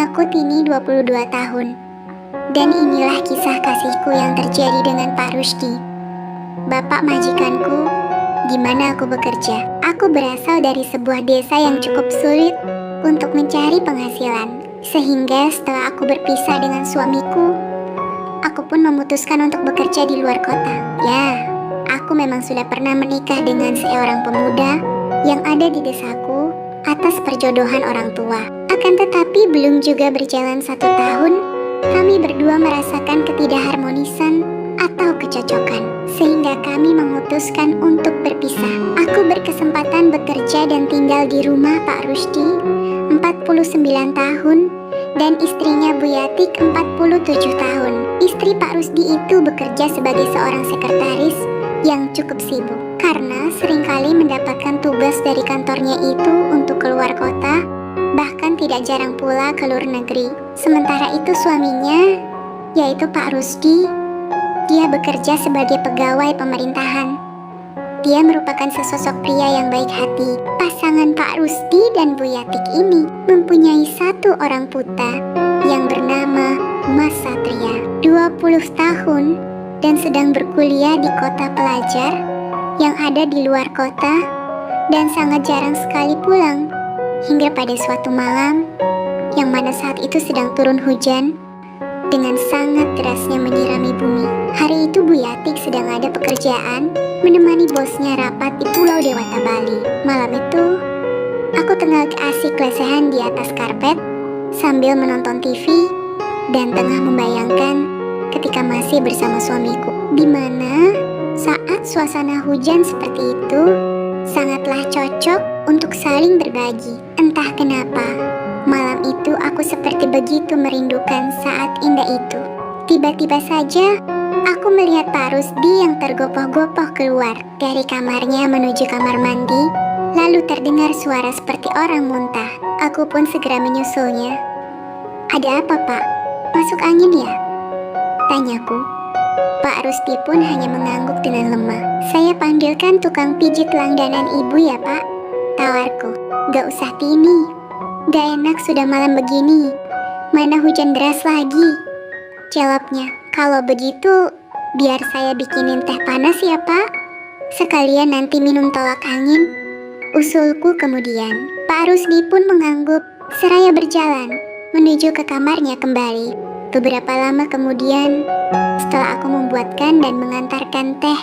Aku kini 22 tahun. Dan inilah kisah kasihku yang terjadi dengan Pak Rusdi, bapak majikanku, di mana aku bekerja. Aku berasal dari sebuah desa yang cukup sulit untuk mencari penghasilan. Sehingga setelah aku berpisah dengan suamiku, aku pun memutuskan untuk bekerja di luar kota. Ya, aku memang sudah pernah menikah dengan seorang pemuda yang ada di desaku atas perjodohan orang tua. Akan tetapi belum juga berjalan 1 tahun, kami berdua merasakan ketidakharmonisan atau kecocokan, sehingga kami memutuskan untuk berpisah. Aku berkesempatan bekerja dan tinggal di rumah Pak Rusdi, 49 tahun, dan istrinya Bu Yatik, 47 tahun. Istri Pak Rusdi itu bekerja sebagai seorang sekretaris yang cukup sibuk, karena seringkali mendapatkan tugas dari kantornya itu untuk keluar kota, bahkan tidak jarang pula ke luar negeri. Sementara itu suaminya, yaitu Pak Rusdi, dia bekerja sebagai pegawai pemerintahan. Dia merupakan sesosok pria yang baik hati. Pasangan Pak Rusdi dan Bu Yatik ini mempunyai 1 orang putra yang bernama Mas Satria, 20 tahun, dan sedang berkuliah di kota pelajar yang ada di luar kota dan sangat jarang sekali pulang. Hingga pada suatu malam, yang mana saat itu sedang turun hujan dengan sangat derasnya menyirami bumi. Hari itu Bu Yatik sedang ada pekerjaan menemani bosnya rapat di Pulau Dewata, Bali. Malam itu, aku tengah asik lesehan di atas karpet sambil menonton TV dan tengah membayangkan ketika masih bersama suamiku, di mana saat suasana hujan seperti itu sangatlah cocok untuk saling berbagi. Entah kenapa, malam itu aku seperti begitu merindukan saat indah itu. Tiba-tiba saja, aku melihat Pak Rusdi yang tergopoh-gopoh keluar dari kamarnya menuju kamar mandi, lalu terdengar suara seperti orang muntah. Aku pun segera menyusulnya. "Ada apa, Pak? Masuk angin ya?" tanyaku. Pak Rusdi pun hanya mengangguk dengan lemah. "Saya panggilkan tukang pijit langganan ibu ya, Pak," tawarku. "Gak usah Tini, gak enak sudah malam begini. Mana hujan deras lagi," jawabnya. "Kalau begitu, biar saya bikinin teh panas ya, Pak. Sekalian nanti minum tolak angin," usulku kemudian. Pak Rusdi pun mengangguk seraya berjalan menuju ke kamarnya kembali. Beberapa lama kemudian, setelah aku membuatkan dan mengantarkan teh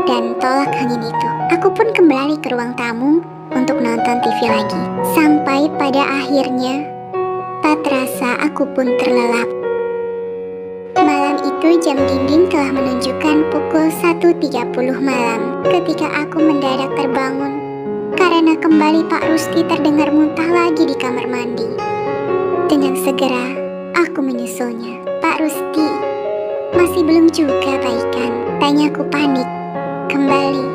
dan tolak angin itu, aku pun kembali ke ruang tamu untuk nonton TV lagi. Sampai pada akhirnya, tak terasa aku pun terlelap. Malam itu jam dinding telah menunjukkan pukul 1.30 malam ketika aku mendadak terbangun karena kembali Pak Rusdi terdengar muntah lagi di kamar mandi. Dengan segera aku menyusulnya. "Pak Rusdi, masih belum juga baikan?" tanyaku panik. Kembali,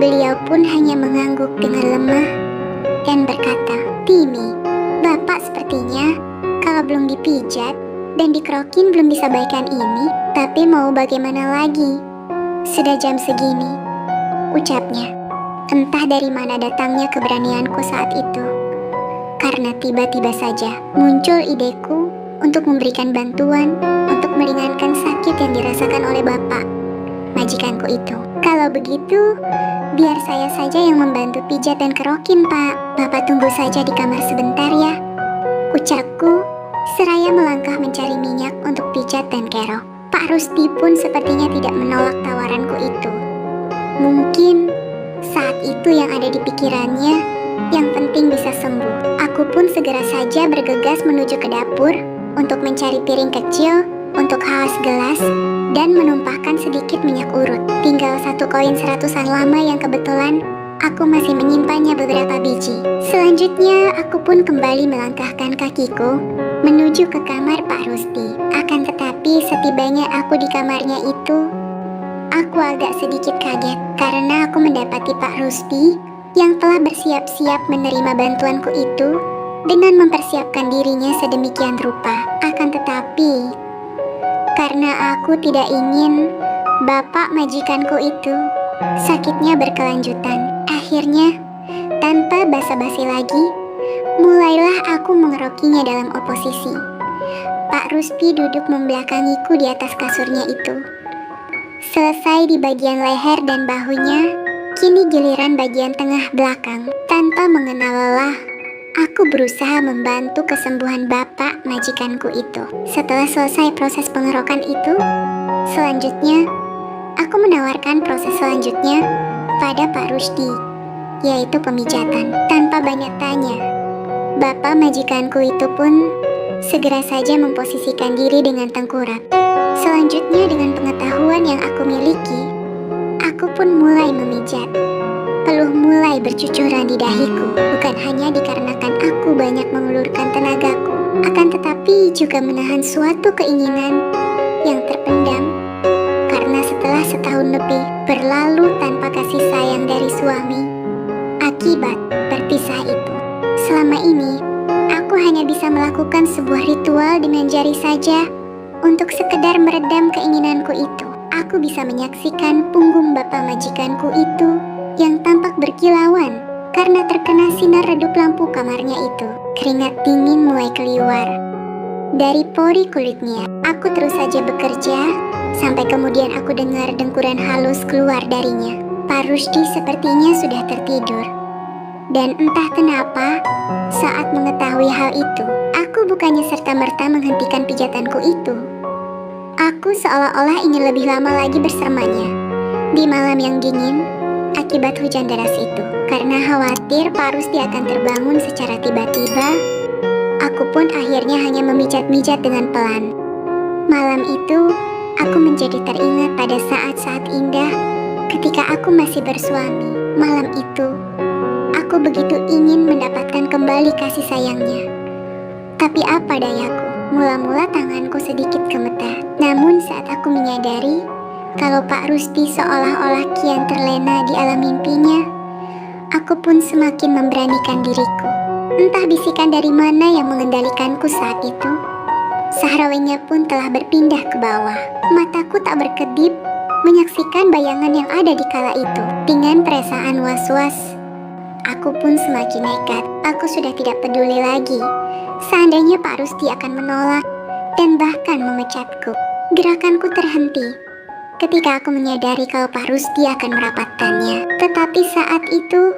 beliau pun hanya mengangguk dengan lemah dan berkata, "Tini, Bapak sepertinya kalau belum dipijat dan dikerokin belum bisa baikan ini, tapi mau bagaimana lagi? Sudah jam segini," ucapnya. Entah dari mana datangnya keberanianku saat itu, karena tiba-tiba saja muncul ideku untuk memberikan bantuan untuk meringankan sakit yang dirasakan oleh bapak majikanku itu. "Kalau begitu, biar saya saja yang membantu pijat dan kerokin, Pak. Bapak tunggu saja di kamar sebentar ya," ucapku seraya melangkah mencari minyak untuk pijat dan kerok. Pak Rusdi pun sepertinya tidak menolak tawaranku itu. Mungkin saat itu yang ada di pikirannya, yang penting bisa sembuh. Aku pun segera saja bergegas menuju ke dapur untuk mencari piring kecil untuk halas gelas dan menumpahkan sedikit minyak urut. Tinggal 1 koin 100-an lama yang kebetulan aku masih menyimpannya beberapa biji. Selanjutnya aku pun kembali melangkahkan kakiku menuju ke kamar Pak Rusdi. Akan tetapi setibanya aku di kamarnya itu, aku agak sedikit kaget karena aku mendapati Pak Rusdi yang telah bersiap-siap menerima bantuanku itu dengan mempersiapkan dirinya sedemikian rupa. Akan tetapi, karena aku tidak ingin bapak majikanku itu sakitnya berkelanjutan, akhirnya tanpa basa-basi lagi, Mulailah aku mengerokinya dalam oposisi. Pak Rusdi duduk membelakangiku di atas kasurnya itu. Selesai di bagian leher dan bahunya, kini giliran bagian tengah belakang. Tanpa mengenal lelah, aku berusaha membantu kesembuhan bapak majikanku itu. Setelah selesai proses pengerokan itu, selanjutnya aku menawarkan proses selanjutnya pada Pak Rusdi, yaitu pemijatan. Tanpa banyak tanya, bapak majikanku itu pun segera saja memposisikan diri dengan tengkurap. Selanjutnya dengan pengetahuan yang aku miliki, aku pun mulai memijat. Peluh mulai bercucuran di dahiku, bukan hanya dikarenakan aku banyak mengulurkan tenagaku, akan tetapi juga menahan suatu keinginan yang terpendam. Karena setelah setahun lebih berlalu tanpa kasih sayang dari suami, akibat berpisah itu, selama ini aku hanya bisa melakukan sebuah ritual dengan jari saja untuk sekedar meredam keinginanku itu. Aku bisa menyaksikan punggung bapak majikanku itu yang tampak berkilauan karena terkena sinar redup lampu kamarnya itu. Keringat dingin mulai keluar dari pori kulitnya. Aku terus saja bekerja sampai kemudian aku dengar dengkuran halus keluar darinya. Pak Rusdi sepertinya sudah tertidur. Dan entah kenapa, saat mengetahui hal itu, aku bukannya serta-merta menghentikan pijatanku itu. Aku seolah-olah ingin lebih lama lagi bersamanya di malam yang dingin akibat hujan deras itu. Karena khawatir Pak Rusdi akan terbangun secara tiba-tiba, aku pun akhirnya hanya memijat-mijat dengan pelan. Malam itu, aku menjadi teringat pada saat-saat indah ketika aku masih bersuami. Malam itu, aku begitu ingin mendapatkan kembali kasih sayangnya. Tapi apa dayaku, mula-mula tanganku sedikit gemetar. Namun saat aku menyadari kalau Pak Rusdi seolah-olah kian terlena di alam mimpinya, aku pun semakin memberanikan diriku. Entah bisikan dari mana yang mengendalikanku saat itu, sahrawenya pun telah berpindah ke bawah. Mataku tak berkedip menyaksikan bayangan yang ada di kala itu. Dengan perasaan was-was, aku pun semakin nekat. Aku sudah tidak peduli lagi seandainya Pak Rusdi akan menolak dan bahkan memecatku. Gerakanku terhenti ketika aku menyadari kalau Pak Rusdi akan merapatkannya. Tetapi saat itu,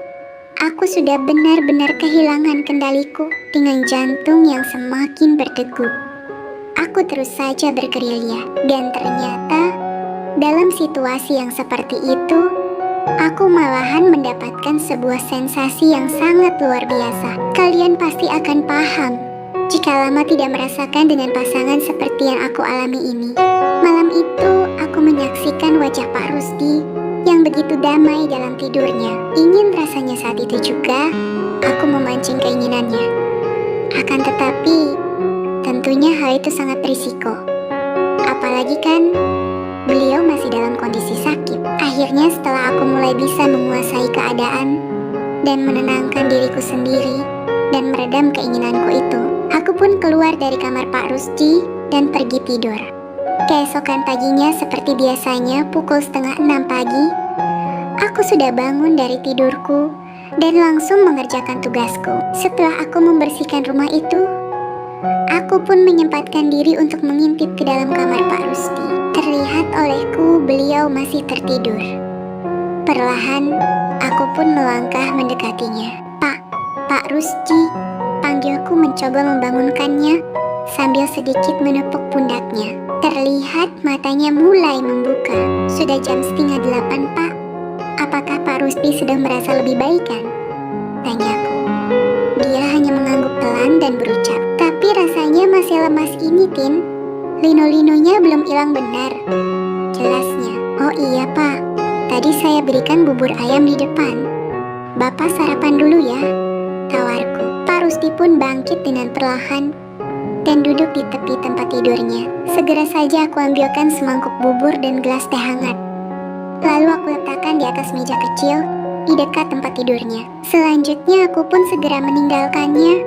aku sudah benar-benar kehilangan kendaliku dengan jantung yang semakin berdegup. Aku terus saja bergerilya, dan ternyata dalam situasi yang seperti itu, aku malahan mendapatkan sebuah sensasi yang sangat luar biasa. Kalian pasti akan paham jika lama tidak merasakan dengan pasangan seperti yang aku alami ini. Malam itu, aku menyaksikan wajah Pak Rusdi yang begitu damai dalam tidurnya. Ingin rasanya saat itu juga, aku memancing keinginannya. Akan tetapi, tentunya hal itu sangat berisiko. Apalagi kan, beliau masih dalam kondisi sakit. Akhirnya setelah aku mulai bisa menguasai keadaan dan menenangkan diriku sendiri dan meredam keinginanku itu, aku pun keluar dari kamar Pak Rusdi dan pergi tidur. Keesokan paginya seperti biasanya pukul 5:30 pagi, aku sudah bangun dari tidurku dan langsung mengerjakan tugasku. Setelah aku membersihkan rumah itu, aku pun menyempatkan diri untuk mengintip ke dalam kamar Pak Rusdi. Terlihat olehku beliau masih tertidur. Perlahan, aku pun melangkah mendekatinya. Pak Rusdi, panggilku mencoba membangunkannya sambil sedikit menepuk pundaknya. Terlihat matanya mulai membuka. Sudah jam 7:30, Pak. Apakah Pak Rusdi sudah merasa lebih baik kan? Tanyaku. Dia hanya mengangguk pelan dan berucap, tapi rasanya masih lemas ini, Tin. Lino-linonya belum hilang benar. Jelasnya. Oh iya, Pak. Tadi saya berikan bubur ayam di depan. Bapak sarapan dulu ya, tawarku. Pak Rusdi pun bangkit dengan perlahan dan duduk di tepi tempat tidurnya. Segera saja aku ambilkan semangkuk bubur dan gelas teh hangat. Lalu aku letakkan di atas meja kecil di dekat tempat tidurnya. Selanjutnya aku pun segera meninggalkannya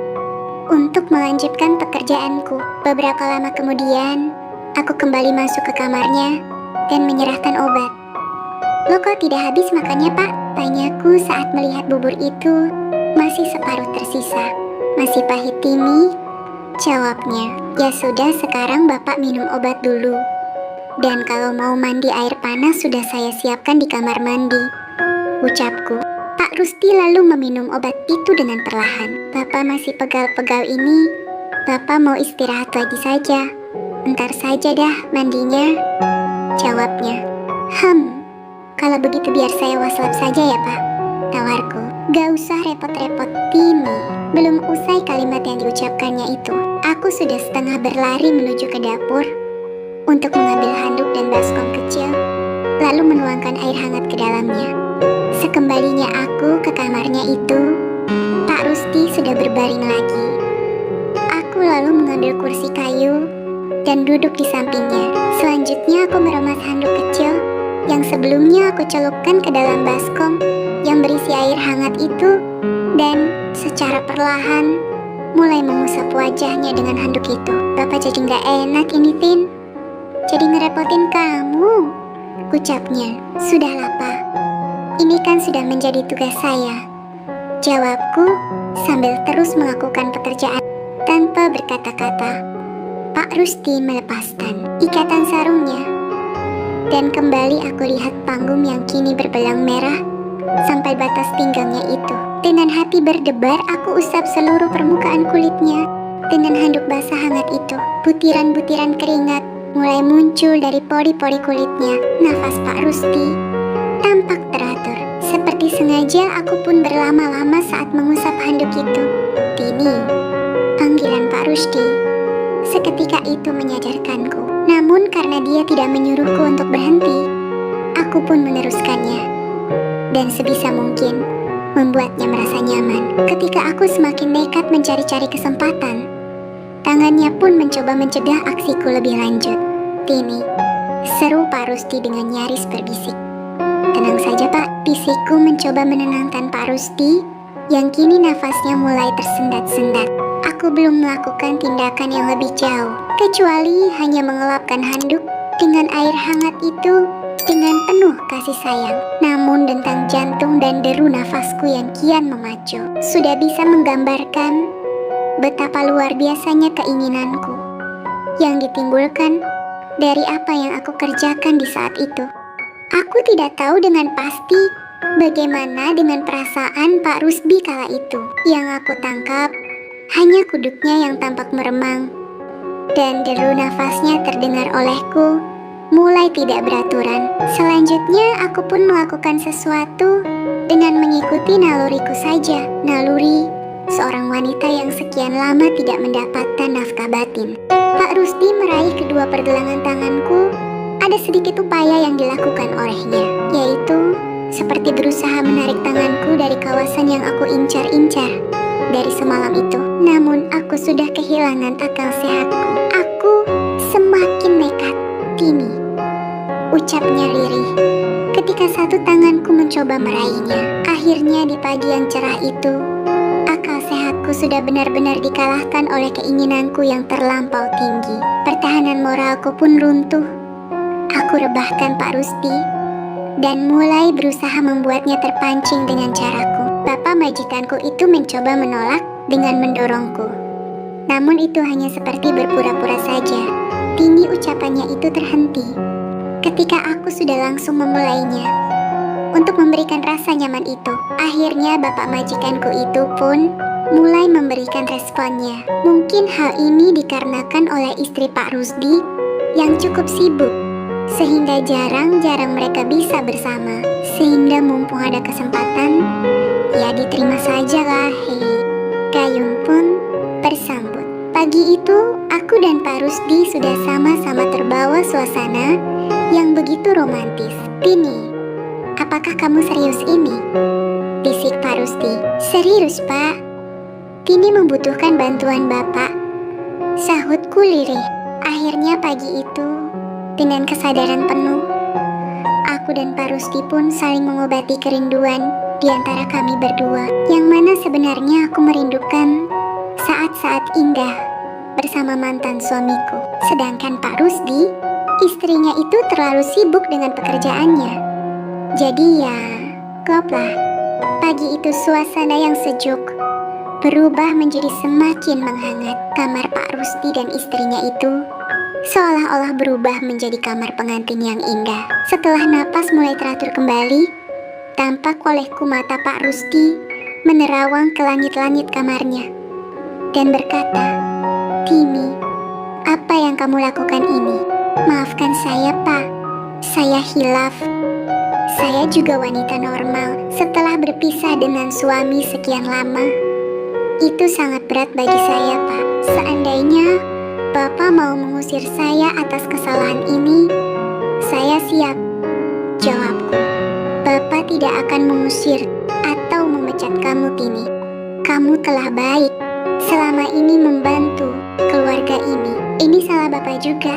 untuk melanjutkan pekerjaanku. Beberapa lama kemudian, aku kembali masuk ke kamarnya dan menyerahkan obat. Lo kok tidak habis makannya, Pak? Tanyaku saat melihat bubur itu masih separuh tersisa. Masih pahit, Tini? Jawabnya. Ya sudah, sekarang Bapak minum obat dulu. Dan kalau mau mandi air panas sudah saya siapkan di kamar mandi, ucapku. Pak Rusdi lalu meminum obat itu dengan perlahan. Bapak masih pegal-pegal ini. Bapak mau istirahat lagi saja. Ntar saja dah mandinya, jawabnya. Kalau begitu biar saya waslap saja ya Pak, tawarku. Gak usah repot-repot, Tini. Belum usai kalimat yang diucapkannya itu, aku sudah setengah berlari menuju ke dapur untuk mengambil handuk dan baskom kecil, lalu menuangkan air hangat ke dalamnya. Sekembalinya aku ke kamarnya itu, Pak Rusdi sudah berbaring lagi. Aku lalu mengambil kursi kayu dan duduk di sampingnya. Selanjutnya aku meremas handuk kecil yang sebelumnya aku celupkan ke dalam baskom yang berisi air hangat itu, dan secara perlahan mulai mengusap wajahnya dengan handuk itu. Bapak jadi gak enak ini, Tin. Jadi ngerepotin kamu, ucapnya. Sudahlah Pak, ini kan sudah menjadi tugas saya, jawabku sambil terus melakukan pekerjaan tanpa berkata-kata. Pak Rusdi melepaskan ikatan sarungnya, dan kembali aku lihat panggung yang kini berbelang merah sampai batas pinggangnya itu. Dengan hati berdebar, aku usap seluruh permukaan kulitnya dengan handuk basah hangat itu. Butiran-butiran keringat mulai muncul dari pori-pori kulitnya. Nafas Pak Rusdi tampak teratur, seperti sengaja aku pun berlama-lama saat mengusap handuk itu. Tini, panggilan Pak Rusdi seketika itu menyadarkanku. Namun karena dia tidak menyuruhku untuk berhenti, aku pun meneruskannya, dan sebisa mungkin membuatnya merasa nyaman. Ketika aku semakin nekat mencari-cari kesempatan, tangannya pun mencoba mencegah aksiku lebih lanjut. Tini, seru Pak Rusdi dengan nyaris berbisik. Tenang saja Pak, bisikku mencoba menenangkan Pak Rusdi yang kini nafasnya mulai tersendat-sendat. Aku belum melakukan tindakan yang lebih jauh, kecuali hanya mengelapkan handuk dengan air hangat itu dengan penuh kasih sayang. Namun dentang jantung dan deru nafasku yang kian memacu sudah bisa menggambarkan betapa luar biasanya keinginanku yang ditimbulkan dari apa yang aku kerjakan di saat itu. Aku tidak tahu dengan pasti bagaimana dengan perasaan Pak Rusdi kala itu. Yang aku tangkap hanya kuduknya yang tampak meremang, dan deru nafasnya terdengar olehku mulai tidak beraturan. Selanjutnya aku pun melakukan sesuatu dengan mengikuti naluriku saja. Naluri seorang wanita yang sekian lama tidak mendapatkan nafkah batin. Pak Rusdi meraih kedua pergelangan tanganku. Ada sedikit upaya yang dilakukan olehnya, yaitu seperti berusaha menarik tanganku dari kawasan yang aku incar-incar dari semalam itu. Namun aku sudah kehilangan akal sehatku. Aku semakin nekat, Tini, ucapnya lirih ketika satu tanganku mencoba meraihnya. Akhirnya di pagi yang cerah itu, akal sehatku sudah benar-benar dikalahkan oleh keinginanku yang terlampau tinggi. Pertahanan moralku pun runtuh. Aku rebahkan Pak Rusdi dan mulai berusaha membuatnya terpancing dengan caraku. Bapak majikanku itu mencoba menolak dengan mendorongku. Namun itu hanya seperti berpura-pura saja. Tini, ucapannya itu terhenti ketika aku sudah langsung memulainya untuk memberikan rasa nyaman itu. Akhirnya bapak majikanku itu pun mulai memberikan responnya. Mungkin hal ini dikarenakan oleh istri Pak Rusdi yang cukup sibuk, sehingga jarang-jarang mereka bisa bersama. Sehingga mumpung ada kesempatan, ya diterima sajalah. Hei, Gayung pun bersambut. Pagi itu, aku dan Pak Rusdi sudah sama-sama terbawa suasana yang begitu romantis. Tini, apakah kamu serius ini? Bisik Pak Rusdi. Serius Pak, Tini membutuhkan bantuan Bapak, sahutku lirih. Akhirnya pagi itu, dengan kesadaran penuh, aku dan Pak Rusdi pun saling mengobati kerinduan di antara kami berdua, yang mana sebenarnya aku merindukan saat-saat indah bersama mantan suamiku. Sedangkan Pak Rusdi, istrinya itu terlalu sibuk dengan pekerjaannya. Jadi ya, kloplah. Pagi itu suasana yang sejuk, berubah menjadi semakin menghangat. Kamar Pak Rusdi dan istrinya itu seolah-olah berubah menjadi kamar pengantin yang indah. Setelah napas mulai teratur kembali, tampak olehku mata Pak Rusdi menerawang ke langit-langit kamarnya dan berkata, "Timi, apa yang kamu lakukan ini? Maafkan saya, Pak. Saya hilaf. Saya juga wanita normal setelah berpisah dengan suami sekian lama. Itu sangat berat bagi saya, Pak. Seandainya Bapak mau mengusir saya atas kesalahan ini, saya siap." Jawabku, "Bapak tidak akan mengusir atau memecat kamu, Tini. Kamu telah baik selama ini membantu keluarga ini. Ini salah Bapak juga.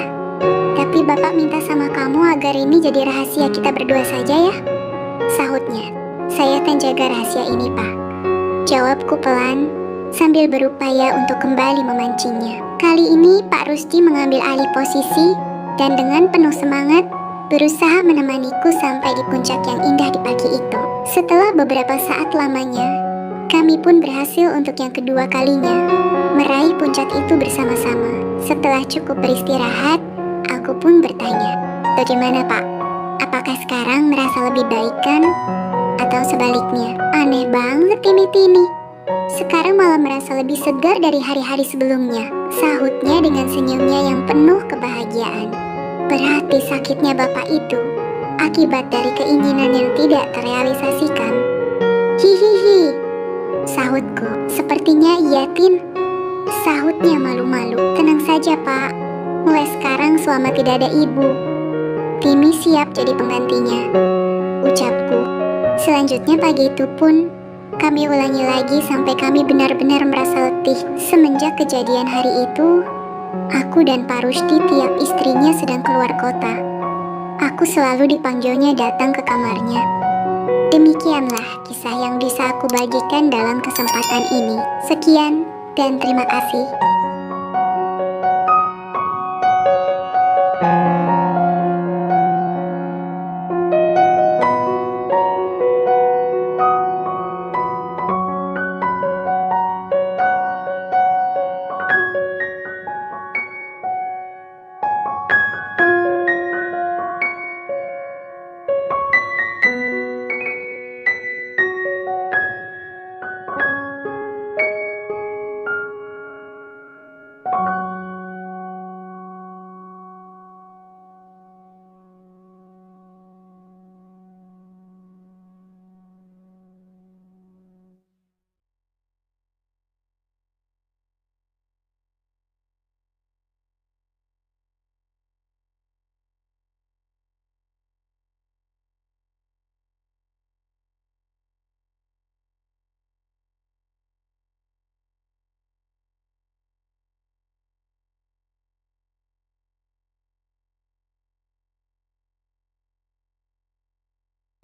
Tapi Bapak minta sama kamu agar ini jadi rahasia kita berdua saja ya," sahutnya. "Saya akan jaga rahasia ini, Pak," jawabku pelan sambil berupaya untuk kembali memancingnya. Kali ini Pak Rusdi mengambil alih posisi dan dengan penuh semangat berusaha menemaniku sampai di puncak yang indah di pagi itu. Setelah beberapa saat lamanya, kami pun berhasil untuk yang kedua kalinya meraih puncak itu bersama-sama. Setelah cukup beristirahat, aku pun bertanya, "Bagaimana, Pak? Apakah sekarang merasa lebih baik kan? Atau sebaliknya?" "Aneh banget ini, Tini. Sekarang malah merasa lebih segar dari hari-hari sebelumnya," sahutnya dengan senyumnya yang penuh kebahagiaan. "Berarti sakitnya Bapak itu akibat dari keinginan yang tidak terrealisasikan." "Hihihi," sahutku. "Sepertinya iya, Tin," sahutnya malu-malu. "Tenang saja, Pak. Mulai sekarang selama tidak ada ibu, Timi siap jadi penggantinya," ucapku. Selanjutnya pagi itu pun kami ulangi lagi sampai kami benar-benar merasa letih. Semenjak kejadian hari itu, aku dan Pak Rusdi tiap istrinya sedang keluar kota, aku selalu dipanggilnya datang ke kamarnya. Demikianlah kisah yang bisa aku bagikan dalam kesempatan ini. Sekian dan terima kasih.